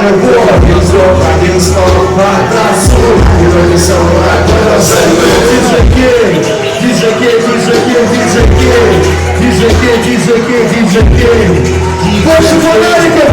любовь, один вздох, один снова потанцуй. И вроде самурай, продолжай. DJ K. Больше фонариков,